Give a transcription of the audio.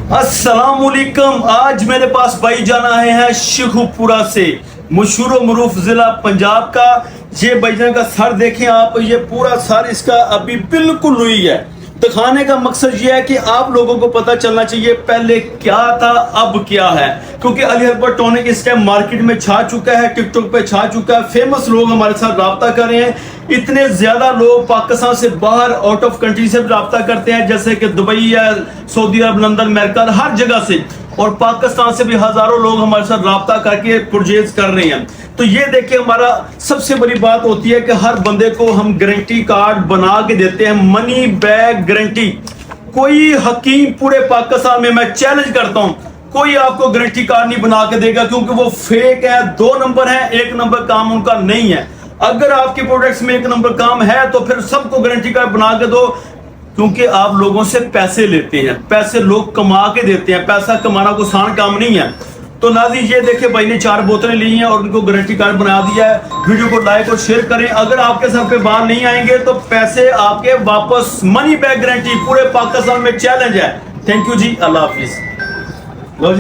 अस्सलाम वालेकुम। आज मेरे पास भाई जाना है शेखुपुरा से, मशहूर मरूफ जिला पंजाब का। ये भाईजान का सर देखें आप, ये पूरा सर इसका अभी बिल्कुल रुई है। दिखाने का मकसद ये है कि आप लोगों को पता चलना चाहिए पहले क्या था अब क्या है, क्योंकि अली अकबर टॉनिक इस टाइम मार्केट में छा चुका है, टिकटॉक पे छा चुका है। फेमस लोग हमारे साथ राब्ता कर रहे हैं। इतने ज्यादा लोग पाकिस्तान से बाहर आउट ऑफ कंट्री से भी राब्ता करते हैं, जैसे कि दुबई या सऊदी अरब, लंदन, अमेरिका, हर जगह से। और पाकिस्तान से भी हजारों लोग हमारे साथ राब्ता करके परचेज कर रहे हैं। तो ये देखिए, हमारा सबसे बड़ी बात होती है कि हर बंदे को हम गारंटी कार्ड बना के देते हैं, मनी बैग गारंटी। कोई हकीम पूरे पाकिस्तान में, मैं चैलेंज करता हूं, कोई आपको गारंटी कार्ड नहीं बना के देगा, क्योंकि वो फेक है। 2 नंबर है, 1 नंबर काम उनका नहीं है। अगर आपके प्रोडक्ट्स में 1 नंबर काम है तो फिर सबको गारंटी कार्ड बना के दो, क्योंकि आप लोगों से पैसे लेते हैं, पैसे लोग कमा के देते हैं। पैसा कमाना कोई आसान काम नहीं है। तो नाज़रीन, ये देखिए भाई ने 4 बोतलें ली हैं और उनको गारंटी कार्ड बना दिया है। वीडियो को लाइक और शेयर करें। अगर आपके सर पे बाल नहीं आएंगे तो पैसे आपके वापस, मनी बैक गारंटी, पूरे पाकिस्तान में चैलेंज है। थैंक यू जी, अल्लाह हाफिज।